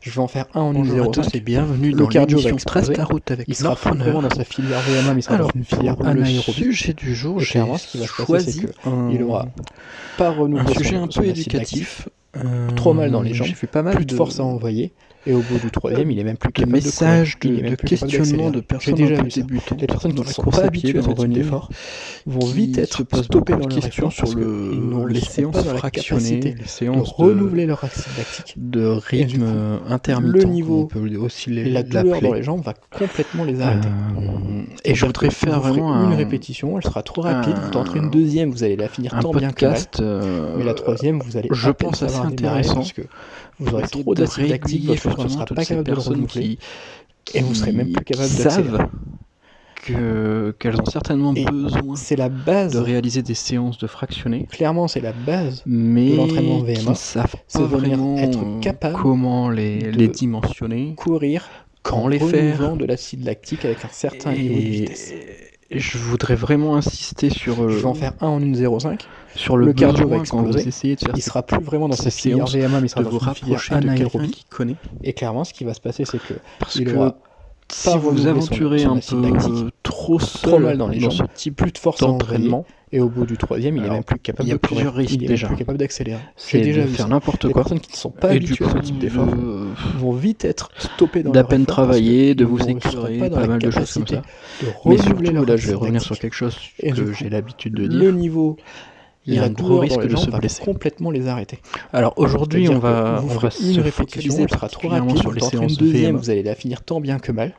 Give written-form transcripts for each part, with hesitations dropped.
Je vais en faire un en Bonjour à 1.05. tous et bienvenue Le dans cardio va l'émission Trace exploser. ta route avec Il sera pas Northrunner. vraiment dans sa filière VMA, mais il sera Alors, dans une filière le anaérobie. sujet du jour, Et j'ai clairement, ce qui va se passer, choisi c'est que il aura pas un renouvelé sujet son un peu acide éducatif. lactique, trop mal dans les jambes, J'ai fait pas mal plus de force à envoyer, et au bout du troisième, il est même plus de capable messages, de courir, il est de même plus capable questionnements de d'accélérer. personnes J'ai déjà un peu vu ça. débutantes Les personnes dans qui la ne sont course pas à pied, habituées à dans ce type le running, d'effort vont qui vite se être posent stoppés beaucoup dans de leur questions effort sur parce qu'ils ne les seront séances pas dans la fractionnées, capacité les de séances renouveler leur acide lactique. de Et du rythme coup, intermittent, le comme on niveau, peut aussi la douleur dans l'appeler. les jambes va complètement les arrêter. Et je C'est-à-dire voudrais que faire vous ferez vraiment une un répétition, elle sera trop rapide, vous tenterez une deuxième, vous allez la finir tant bien que mal. podcast, Mais la troisième, vous allez je à peine pense assez savoir démarrer intéressant. parce que vous aurez Essayer trop de d'acide lactique, réaiguiller votre corps ne justement sera toutes pas ces capable de le personnes renouveler, et vous serez même plus qui capable d'accélérer. savent qu'elles ont certainement Et besoin c'est la de base, réaliser des séances de fractionnés, clairement c'est la base mais de l'entraînement qui VMA, ne savent c'est pas venir vraiment être capable comment les de dimensionner, courir quand en les faire. renouvelant de l'acide lactique avec un certain niveau de vitesse. Et je voudrais vraiment insister sur, Je vais en faire un en 1.05. sur le Le cardio besoin va quand vous exploser. essayez de faire Il sera plus vraiment dans ces sa filière séances, VMA, mais il sera de dans vous une filière rapprocher de quelqu'un anaérobie. qui connaît. Et clairement, ce qui va se passer, c'est que Parce il que aura si pas vous renouvelé aventurez son un acide peu lactique, trop trop mal seul dans les dans jambes, ce type plus de force à envoyer, d'entraînement, et au bout du troisième, il est alors, même plus capable il y a de courir. plusieurs risques Il est même déjà. plus capable d'accélérer. C'est J'ai déjà de vu faire ça. n'importe Les quoi. personnes qui ne sont pas Et du habituées à ce coup, type d'effort de vont vite être stoppées dans d'à leur peine effort parce travailler, de qu'ils vous ne seront écœurer, pas dans pas la mal de choses comme capacité ça. de Mais renouveler surtout, leur là, je vais acide revenir sur lactique. quelque chose Et du que coup, j'ai l'habitude de le dire. niveau, Il y a la un gros douleur dans risque les de jambes se va blesser. complètement les arrêter. Alors aujourd'hui, on C'est-à-dire va, que vous on va ferez une se répétition, focaliser elle sera trop particulièrement rapide, sur vous les tenterez une séances deuxième, VMA, vous allez la finir tant bien que mal.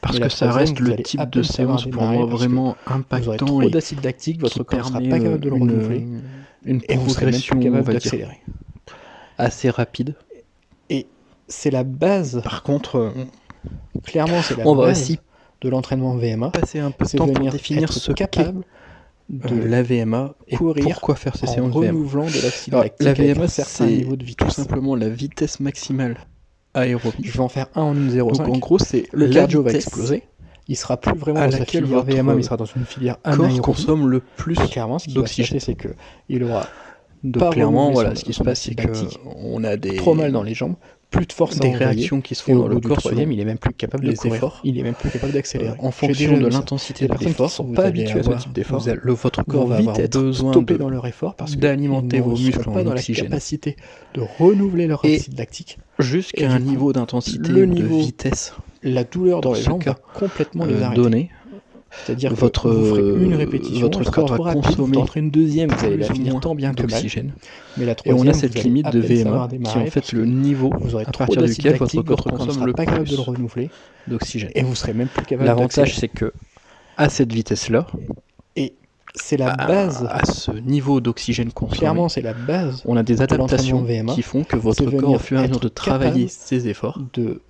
parce Mais que la ça troisième, reste vous le allez type à de peine savoir séance pour démarrer moi parce que vraiment vous aurez impactant trop et d'acide lactique, votre qui corps ne sera permet pas capable de le renouveler, une et vous serez même progression, plus on capable va dire, d'accélérer. assez rapide. Et c'est la base, Par contre, clairement c'est la on va base aussi de l'entraînement VMA, passer un peu de c'est temps pour venir définir être ce qu'est capable de la VMA et courir pourquoi faire ces en séances VMA. renouvelant de l'acide Alors, lactique la avec VMA, un certain c'est niveau de tout vitesse. simplement la vitesse maximale aérobie. Je vais en faire un en Donc en 1.05. gros, c'est Le la cardio va vitesse exploser. Il sera plus vraiment à dans sa laquelle filière votre VMA, mais il sera dans une filière corps anaérobie. consomme le plus Et clairement, ce qui va se d'oxygène. passer, c'est que il aura Donc pas clairement, renouvelé voilà, son- ce qui se son passe, c'est acide lactique, qu'on a trop mal dans les jambes, plus de force à des envoyer, réactions qui se et font au dans le bout du corps troisième, selon il est même plus capable de les courir. efforts. Il est même plus capable d'accélérer. en J'ai fonction déjà de vu ça. l'intensité Les de personnes qui ne l'effort, sont vous pas allez habituées à ce avoir- type d'effort votre corps vont va vite avoir être besoin stoppés de dans leur effort parce d'alimenter qu'ils vos ne muscles seront en pas dans la oxygène. capacité de renouveler leur Et acide lactique. jusqu'à Et un du coup, niveau d'intensité le ou de niveau, vitesse la douleur dans dans les ce jambes va cas, complètement les arrêter. donné, C'est-à-dire que votre vous ferez une répétition, votre elle sera corps va trop rapide, vous consommer tenterez une deuxième, vous allez la plus ou finir moins tant bien que mal. d'oxygène. Mais la Et troisième, on a vous cette allez limite à de peine savoir VMA qui est démarrer en fait parce le que niveau vous aurez à trop partir d'acide duquel votre lactique, corps votre corps ne consomme sera le pas capable de le plus renouveler, d'oxygène. et vous serez même plus capable L'avantage, d'accélérer. c'est que à cette vitesse-là, Et c'est la base, à ce niveau d'oxygène consommé, clairement c'est la base on a des adaptations l'entraînement VMA, qui font que votre c'est corps, au venir fur et à mesure être de travailler capable ses efforts, de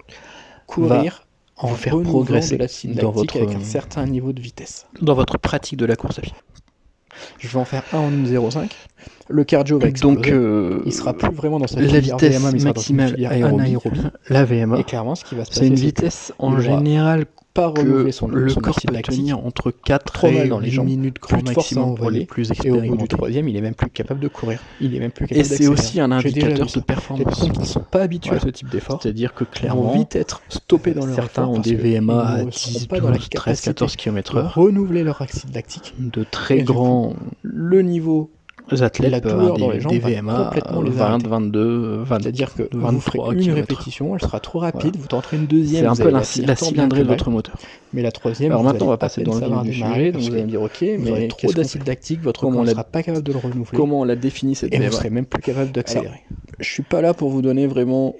courir en vous faire renouvelant progresser de l'acide dans lactique votre, avec un certain niveau de vitesse. dans votre pratique de la course à pied. Je vais en faire un en 1.05. Le cardio va exploser. Donc, Il sera plus vraiment dans sa la filière vitesse VMA, mais il sera dans une maximale filière aérobie, anaérobie. la VMA, Et clairement, ce qui va se c'est passer, une c'est que vitesse il en aura général pas que renouvelé son le corps acide peut lactique, tenir entre 4 trop et mal dans les 8 jambes, minutes grand plus de force à maximum pour les envoyer, plus et au bout du expérimentés. troisième, il est même plus capable de courir. Il est même plus Et capable c'est d'accélérer. aussi un J'ai déjà indicateur vu de ça. Les performance. personnes qui ne sont pas habituées à ce type d'effort C'est-à-dire que vont clairement, vite être stoppées dans leur certains effort ont parce des qu'ils VMA à ne seront 10, pas dans la 12, 13, capacité 14 de km/h, renouveler leur acide lactique. de Et très du coup, grands le niveau, athlètes la peuvent avoir douleur dans les jambes des va VMA complètement les 20, arrêter. 22, 20, C'est-à-dire que vous 23 ferez une km/h. répétition, elle sera trop rapide, Voilà. vous tenterez une C'est deuxième, un vous peu allez la, la finir la tant bien cylindrée que de mal. votre moteur. Mais la troisième, Alors vous maintenant, on allez va à passer peine dans le savoir vif du démarrer sujet. parce Donc vous allez que me dire, ok, vous aurez mais trop qu'est-ce qu'on d'acide fait lactique, votre Comment corps on ne l'a- sera pas capable de le renouveler, Comment on la définit cette et vous VMA serez même plus capable d'accélérer. Je suis pas là pour vous donner vraiment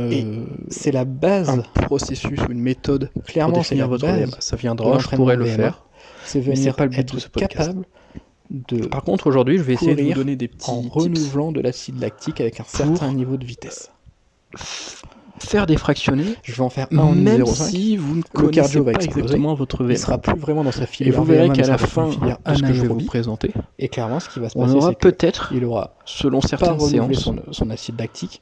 Et c'est la un base, processus ou une méthode pour clairement c'est définir la votre base VMA. Ça de viendra, je l'entraînement pourrais le VMA, faire. c'est Mais c'est venir pas le but de être ce podcast. capable de Par contre, aujourd'hui, je vais essayer de vous courir donner des petits en tips. renouvelant de l'acide lactique avec un certain niveau de vitesse. Faire des fractionnés, Je vais en faire un en même 1.05. si vous ne Le connaissez cardio va pas exploser. exactement votre Il VMA. sera plus vraiment dans sa Et filière vous verrez VMA, qu'à mais la sera dans fin une de filière ce que je vais vous anaérobie. présenter, Et clairement, ce qui va se on passer, aura c'est que peut-être, il aura selon pas certaines renouvelé séances, son acide lactique,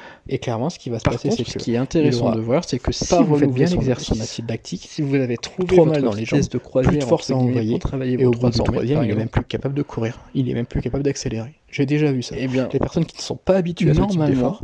Et clairement, ce qui va se Par passer, contre, c'est ce que qui est intéressant aura de voir, c'est que si pas vous faites renouvelé bien son l'exercice, acide lactique, si vous avez trouvé trop mal votre dans les vitesse jambes, de croisière, plus de force à entre guillemets, envoyer, pour travailler et au vos bout du 300 mètres, troisième, par il est même exemple, plus capable de courir. Il est même plus capable d'accélérer. J'ai déjà vu ça. eh bien, Les personnes qui ne sont pas habituées à ce type normalement, d'effort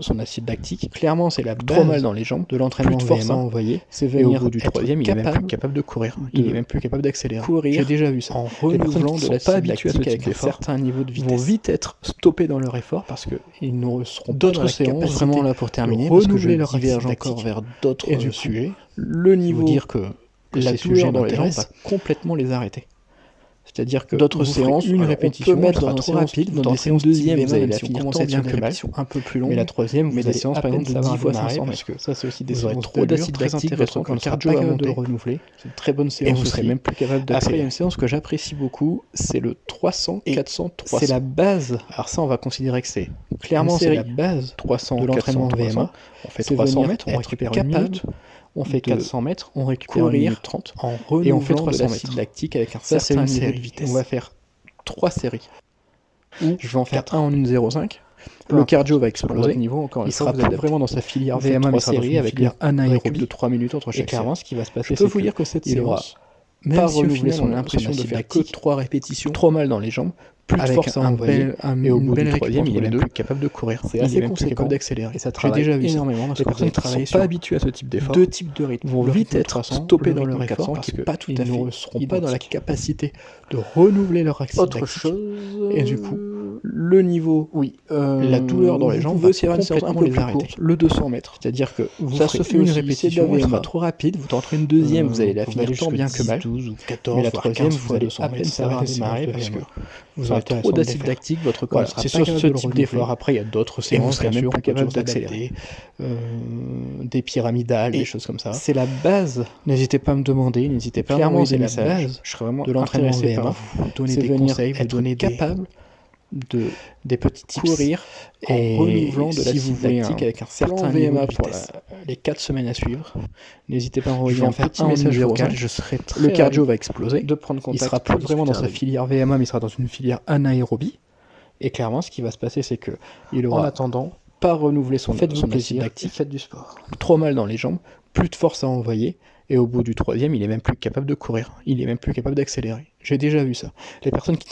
son acide lactique. Clairement, c'est la base. Trop mal dans les jambes, de l'entraînement plus de force à VMA. envoyer. C'est Et au venir bout du être troisième, il est même plus capable capable de courir. de Il est même plus capable d'accélérer. courir J'ai déjà vu ça. en Les personnes renouvelant qui de sont l'acide pas habituées à ce lactique type avec un d'effort certain niveau de vont vitesse. vite être stoppés dans leur effort parce que Ils ne seront pas dans d'autres la séances, capacité vraiment là pour terminer, de parce que je renouveler leur diverge acide encore lactique. vers d'autres Et du coup, sujets. le Je vais vous niveau dire que la ces sujets douleur dans les jambes m'intéressent. va complètement les arrêter. C'est-à-dire que d'autres vous ferez séances, une répétition, on peut mettre sera dans trop une séance rapide, dans dans des des séances deuxième, type vous allez V20, la si vous finir commencez tant à bien bien que que mal, mal. un peu plus longue. Mais la troisième, mais vous des allez séances à par peine exemple de savoir 10 fois démarrer 500 parce mètres. que ça, c'est aussi des Vous aurez séances trop d'acide très lactique, intéressantes, votre votre corps cardio sera va pas capable de monter. renouveler. C'est une très bonne Et séance vous serez aussi. même plus capable Après, il y a d'accélérer. une séance que j'apprécie beaucoup, c'est le 300, Et 400, 300. c'est la base, Alors ça, on va considérer que c'est clairement, c'est série la base 300, de l'entraînement 400, 300. VMA. On fait C'est 300 venir mètres, on être récupère une capable minute. On fait de 400 mètres, on récupère courir une minute 30. en Et on fait renouvelant de 300 l'acide mètres. lactique avec un Ça, c'est certain une niveau de série. vitesse. On va faire 3 séries. Ou je vais en faire 4. un en 1,05. Peu Le importe. cardio va Selon votre exploser. niveau, encore une Il fois, sera vous plus adaptez. vraiment dans sa filière On fait VMA, mais 3 il sera dans séries une avec filière un récup anaérobie. de 3 minutes entre Et chaque clairement, série. ce qui va se passer, Je c'est peux vous que dire que cette il aura, séance, même pas si au renouveler final son on a l'impression de acide faire lactique, que 3 répétitions, trop mal dans les jambes, plus de avec force à envoyer, et au une bout belle du récup troisième, il entre est les même deux, plus capable de courir. c'est Il est assez même plus conséquent. capable d'accélérer. Et ça J'ai travaille déjà vu ça. énormément parce Les que vous personnes allez qui ne travailler sont pas sur habituées à ce type d'effort, deux types de rythmes. vont Le vite rythme être 300, stoppés le dans leur rythme effort 400, parce qui est que pas tout ils à fait ne seront pas dans la identique. capacité de renouveler leur acide Autre lactique. chose. Et du coup, le niveau, oui, la douleur dans les jambes vous va pouvez faire une séance un complètement peu les plus arrêter. courte, le 200 mètres. C'est-à-dire que vous Ça ferez se fait une aussi, répétition, c'est de la elle sera VMA. trop rapide, vous tenterez une deuxième, vous allez la Vous finir allez tant bien jusqu'à que mal. 12 ou 14, Mais la voire troisième, 15 vous fois allez 200 à peine mètres, ça savoir va rester démarrer de parce que VMA. vous C'est aurez intéressant trop de les d'acide faire. lactique, votre corps Voilà, ne sera c'est pas sur capable ce de le type renouveler. d'effort. Après, il y a d'autres Et vous séances, serez bien même sûr, plus on peut capable toujours d'accélérer. s'adapter, des pyramidales, Et des choses comme ça. c'est la base, N'hésitez pas à me demander, n'hésitez pas à clairement, m'envoyer c'est des la messages. base Je serai vraiment de l'entraînement intéressé par VMA. vous donner C'est des venir conseils, vous être donner capable des petits tips. courir en Et renouvelant de si vous l'acide voulez lactique avec un plan certain niveau VMA de pour vitesse. les 4 semaines à suivre, n'hésitez pas à Je envoyer vais en un faire petit un en message 0,5. vocal. Je serai très Le cardio ravi va exploser. de prendre contact. Il sera pour plus vraiment dans discuter sa avec filière VMA, mais il sera dans une filière anaérobie. Et clairement, ce qui va se passer, c'est que Il en aura attendant, pas renouveler son Faites-vous son plaisir, acide lactique, faites du sport. trop mal dans les jambes, plus de force à envoyer, et au bout du troisième, il est même plus capable de courir, il est même plus capable d'accélérer. J'ai déjà vu ça. Les personnes qui